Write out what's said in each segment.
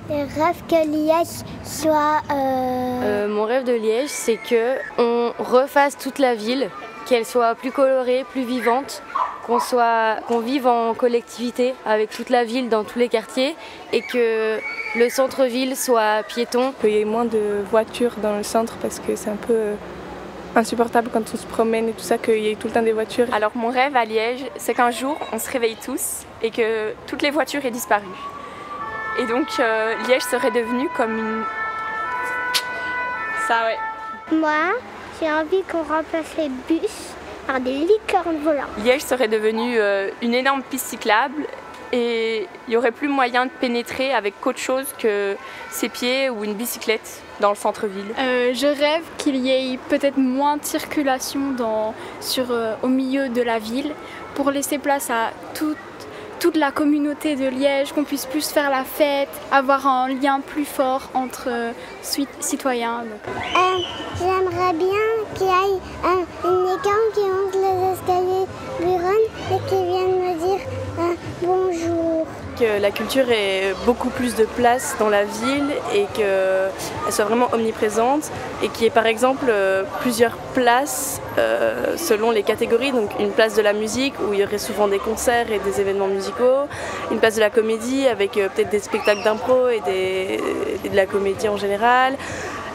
Le rêve que Liège soit... Mon rêve de Liège, c'est qu'on refasse toute la ville, qu'elle soit plus colorée, plus vivante, qu'on vive en collectivité avec toute la ville dans tous les quartiers et que le centre-ville soit piéton. Qu'il y ait moins de voitures dans le centre parce que c'est un peu insupportable quand on se promène et tout ça, qu'il y ait tout le temps des voitures. Alors mon rêve à Liège, c'est qu'un jour on se réveille tous et que toutes les voitures aient disparu. Et donc Liège serait devenue comme une... Ça ouais. Moi, j'ai envie qu'on remplace les bus par des licornes volantes. Liège serait devenue une énorme piste cyclable et il n'y aurait plus moyen de pénétrer avec qu'autre chose que ses pieds ou une bicyclette dans le centre-ville. Je rêve qu'il y ait peut-être moins de circulation au milieu de la ville pour laisser place à toute la communauté de Liège, qu'on puisse plus faire la fête, avoir un lien plus fort entre citoyens. J'aimerais bien qu'il y ait une licorne qui monte les escaliers Buron et qui vienne me dire bonjour. Que la culture ait beaucoup plus de place dans la ville et qu'elle soit vraiment omniprésente et qu'il y ait par exemple plusieurs places selon les catégories, donc une place de la musique où il y aurait souvent des concerts et des événements musicaux, une place de la comédie avec peut-être des spectacles d'impro et de la comédie en général,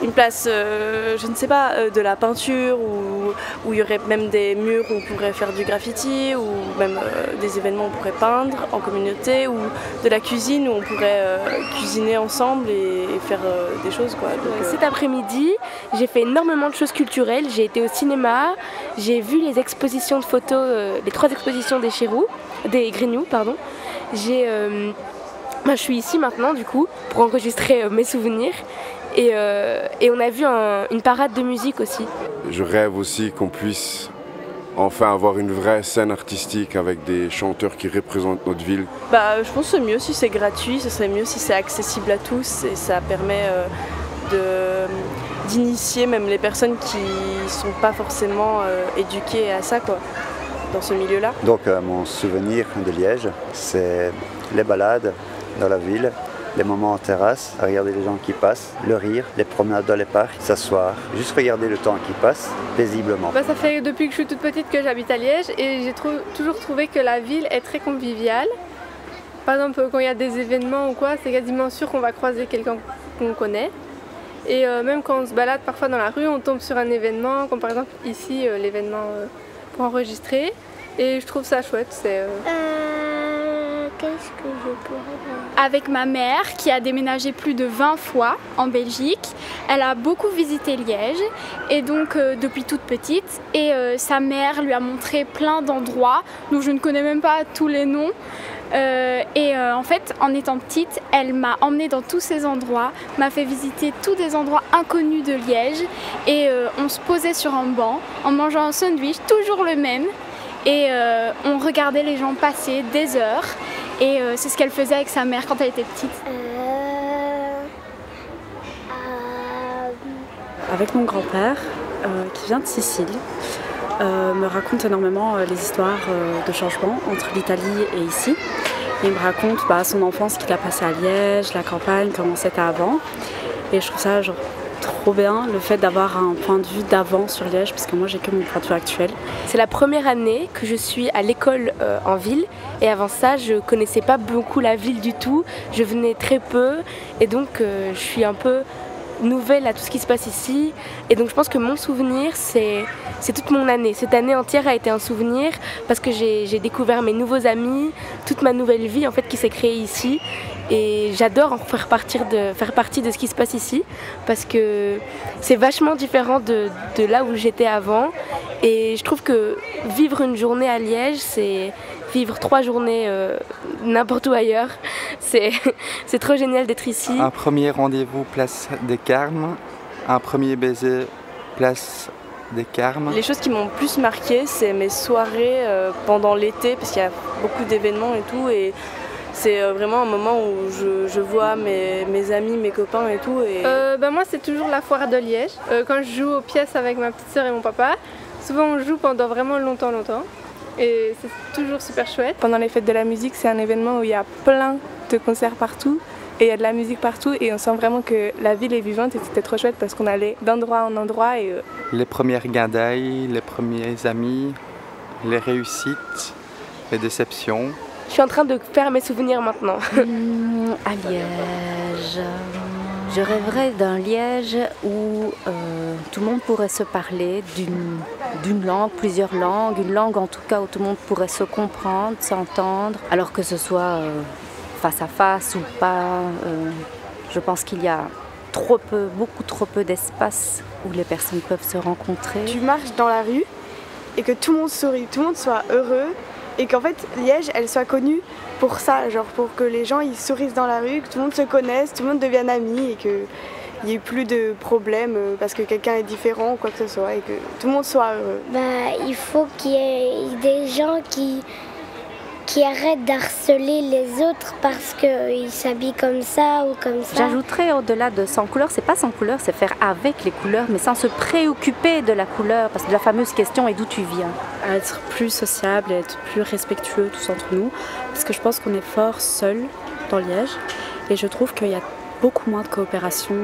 une place, je ne sais pas, de la peinture où il y aurait même des murs où on pourrait faire du graffiti ou même des événements où on pourrait peindre en communauté ou de la cuisine où on pourrait cuisiner ensemble et faire des choses, quoi. Donc, Cet après-midi, j'ai fait énormément de choses culturelles. J'ai été au cinéma, j'ai vu les expositions de photos, les 3 expositions des Grignoux, pardon. Je suis ici maintenant du coup pour enregistrer mes souvenirs. Et on a vu une parade de musique aussi. Je rêve aussi qu'on puisse enfin avoir une vraie scène artistique avec des chanteurs qui représentent notre ville. je pense que c'est mieux si c'est gratuit, ce serait mieux si c'est accessible à tous et ça permet d'initier même les personnes qui ne sont pas forcément éduquées à ça, quoi, dans ce milieu-là. Donc mon souvenir de Liège, c'est les balades dans la ville, les moments en terrasse, à regarder les gens qui passent, le rire, les promenades dans les parcs, s'asseoir, juste regarder le temps qui passe paisiblement. Ça fait depuis que je suis toute petite que j'habite à Liège et j'ai toujours trouvé que la ville est très conviviale. Par exemple, quand il y a des événements ou quoi, c'est quasiment sûr qu'on va croiser quelqu'un qu'on connaît. Et même quand on se balade parfois dans la rue, on tombe sur un événement, comme par exemple ici, l'événement pour enregistrer. Et je trouve ça chouette. Qu'est-ce que je pourrais dire ? Avec ma mère qui a déménagé plus de 20 fois en Belgique, elle a beaucoup visité Liège et donc depuis toute petite et sa mère lui a montré plein d'endroits dont je ne connais même pas tous les noms en fait en étant petite elle m'a emmenée dans tous ces endroits, m'a fait visiter tous des endroits inconnus de Liège et on se posait sur un banc en mangeant un sandwich, toujours le même et on regardait les gens passer des heures. Et c'est ce qu'elle faisait avec sa mère quand elle était petite. Avec mon grand-père, qui vient de Sicile, me raconte énormément les histoires de changement entre l'Italie et ici. Il me raconte son enfance qu'il a passée à Liège, la campagne, comment c'était avant. Et je trouve ça trop bien le fait d'avoir un point de vue d'avant sur Liège parce que moi j'ai que mon point de vue actuel. C'est la première année que je suis à l'école en ville et avant ça je connaissais pas beaucoup la ville du tout, je venais très peu et donc je suis un peu nouvelle à tout ce qui se passe ici et donc je pense que mon souvenir c'est toute mon année. Cette année entière a été un souvenir parce que j'ai découvert mes nouveaux amis, toute ma nouvelle vie en fait qui s'est créée ici. Et j'adore en faire partie de ce qui se passe ici parce que c'est vachement différent de là où j'étais avant. Et je trouve que vivre une journée à Liège, c'est vivre 3 journées n'importe où ailleurs. C'est trop génial d'être ici. Un premier rendez-vous, place des Carmes. Un premier baiser, place des Carmes. Les choses qui m'ont plus marqué, c'est mes soirées pendant l'été parce qu'il y a beaucoup d'événements et tout. Et c'est vraiment un moment où je vois mes amis, mes copains et tout. Et... moi c'est toujours la foire de Liège. Quand je joue aux pièces avec ma petite sœur et mon papa, souvent on joue pendant vraiment longtemps. Et c'est toujours super chouette. Pendant les fêtes de la musique, c'est un événement où il y a plein de concerts partout. et il y a de la musique partout et on sent vraiment que la ville est vivante et c'était trop chouette parce qu'on allait d'endroit en endroit. Et Les premières guindailles, les premiers amis, les réussites, les déceptions. Je suis en train de faire mes souvenirs maintenant. À Liège. Je rêverais d'un Liège où tout le monde pourrait se parler d'une langue, plusieurs langues, une langue en tout cas où tout le monde pourrait se comprendre, s'entendre, alors que ce soit face à face ou pas. Je pense qu'il y a beaucoup trop peu d'espace où les personnes peuvent se rencontrer. Tu marches dans la rue et que tout le monde sourit, tout le monde soit heureux et qu'en fait Liège elle soit connue pour ça, genre pour que les gens ils sourient dans la rue, que tout le monde se connaisse, tout le monde devienne ami et qu'il n'y ait plus de problèmes parce que quelqu'un est différent ou quoi que ce soit et que tout le monde soit heureux. Il faut qu'il y ait des gens qui arrêtent d'harceler les autres parce qu'ils s'habillent comme ça ou comme ça. J'ajouterais au-delà de sans couleur, c'est pas sans couleur, c'est faire avec les couleurs, mais sans se préoccuper de la couleur, parce que la fameuse question est d'où tu viens. À être plus sociable et être plus respectueux tous entre nous, parce que je pense qu'on est fort seul dans Liège, et je trouve qu'il y a beaucoup moins de coopération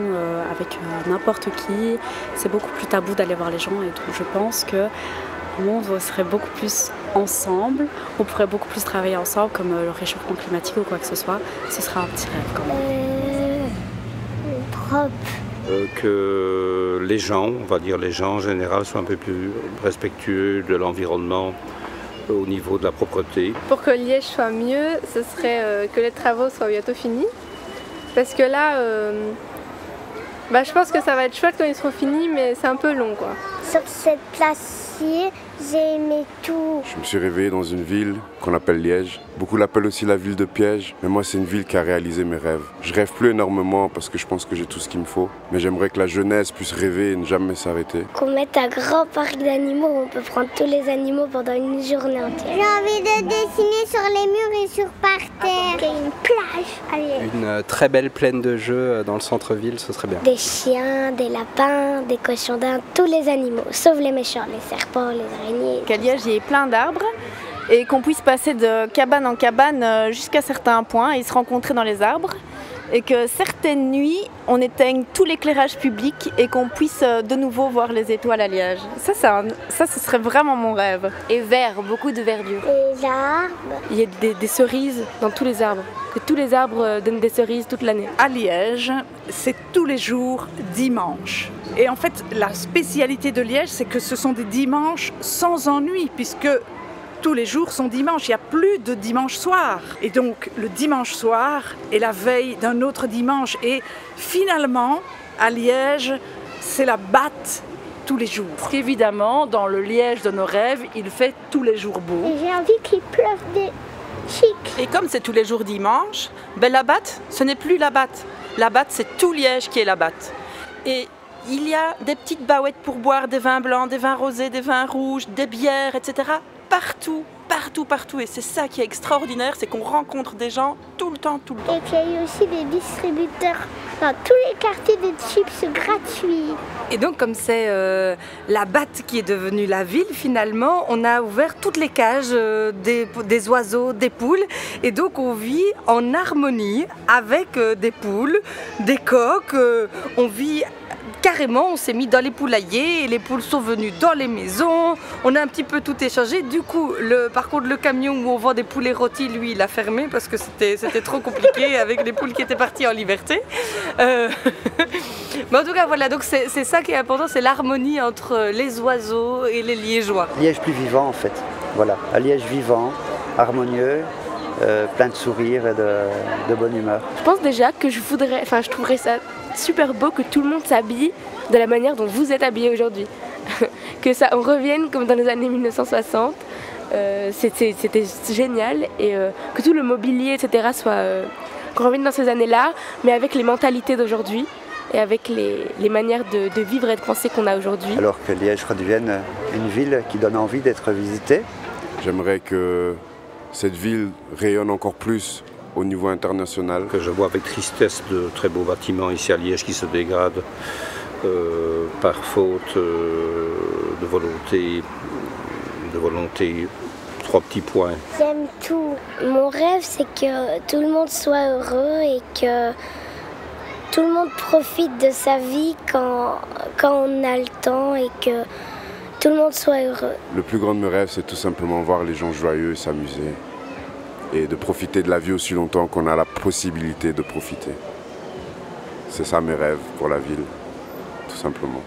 avec n'importe qui, c'est beaucoup plus tabou d'aller voir les gens, et donc je pense que le monde serait beaucoup plus ensemble, on pourrait beaucoup plus travailler ensemble, comme le réchauffement climatique ou quoi que ce soit. Ce sera un petit rêve quand même. Propre. Que les gens, on va dire les gens en général, soient un peu plus respectueux de l'environnement au niveau de la propreté. Pour que Liège soit mieux, ce serait que les travaux soient bientôt finis. Parce que là, je pense que ça va être chouette quand ils seront finis, mais c'est un peu long, quoi. Sur cette place-ci, j'ai aimé tout. Je me suis réveillé dans une ville qu'on appelle Liège. Beaucoup l'appellent aussi la ville de piège, mais moi c'est une ville qui a réalisé mes rêves. Je rêve plus énormément parce que je pense que j'ai tout ce qu'il me faut, mais j'aimerais que la jeunesse puisse rêver et ne jamais s'arrêter. Qu'on mette un grand parc d'animaux où on peut prendre tous les animaux pendant une journée entière. J'ai envie de dessiner sur les murs et sur par terre. Il y a une plage. Allez. Une très belle plaine de jeux dans le centre-ville, ce serait bien. Des chiens, des lapins, des cochons d'Inde, tous les animaux, sauf les méchants, les serpents, les araignées. Qu'à Liège, il y ait plein d'arbres et qu'on puisse passer de cabane en cabane jusqu'à certains points et se rencontrer dans les arbres. Et que certaines nuits, on éteigne tout l'éclairage public et qu'on puisse de nouveau voir les étoiles à Liège. Ça, ce serait vraiment mon rêve. Et vert, beaucoup de verdure. Les arbres. Il y a des cerises dans tous les arbres. Que tous les arbres donnent des cerises toute l'année. À Liège, c'est tous les jours dimanche. Et en fait, la spécialité de Liège, c'est que ce sont des dimanches sans ennui, puisque tous les jours sont dimanches, il n'y a plus de dimanche soir. Et donc le dimanche soir est la veille d'un autre dimanche. Et finalement, à Liège, c'est la batte tous les jours. Parce qu'évidemment, dans le Liège de nos rêves, il fait tous les jours beau. Et j'ai envie qu'il pleuve des chics. Et comme c'est tous les jours dimanche, la batte, ce n'est plus la batte. La batte, c'est tout Liège qui est la batte. Et il y a des petites baouettes pour boire des vins blancs, des vins rosés, des vins rouges, des bières, etc. Partout, partout, partout. Et c'est ça qui est extraordinaire, c'est qu'on rencontre des gens tout le temps, tout le temps. Et qu'il y a eu aussi des distributeurs dans tous les quartiers de chips gratuits. Et donc comme c'est la batte qui est devenue la ville, finalement, on a ouvert toutes les cages des oiseaux, des poules. Et donc on vit en harmonie avec des poules, des coqs. On vit carrément, on s'est mis dans les poulaillers et les poules sont venues dans les maisons. On a un petit peu tout échangé. Du coup, par contre, le camion où on vend des poulets rôtis, lui, il a fermé parce que c'était trop compliqué avec les poules qui étaient parties en liberté. Mais en tout cas, voilà, donc c'est ça qui est important, c'est l'harmonie entre les oiseaux et les Liégeois. Liège plus vivant, en fait. Voilà, à Liège vivant, harmonieux, plein de sourires et de bonne humeur. Je pense déjà que je trouverais ça super beau que tout le monde s'habille de la manière dont vous êtes habillés aujourd'hui. Que ça on revienne comme dans les années 1960. C'était génial et que tout le mobilier, etc. qu'on revienne dans ces années-là, mais avec les mentalités d'aujourd'hui et avec les manières de vivre et de penser qu'on a aujourd'hui. Alors que Liège redevienne une ville qui donne envie d'être visitée. J'aimerais que cette ville rayonne encore plus au niveau international. Que je vois avec tristesse de très beaux bâtiments ici à Liège qui se dégradent par faute de volonté 3 petits points. J'aime tout. Mon rêve, c'est que tout le monde soit heureux et que tout le monde profite de sa vie quand on a le temps et que tout le monde soit heureux. Le plus grand de mes rêves, c'est tout simplement voir les gens joyeux et s'amuser. Et de profiter de la vie aussi longtemps qu'on a la possibilité de profiter. C'est ça mes rêves pour la ville, tout simplement.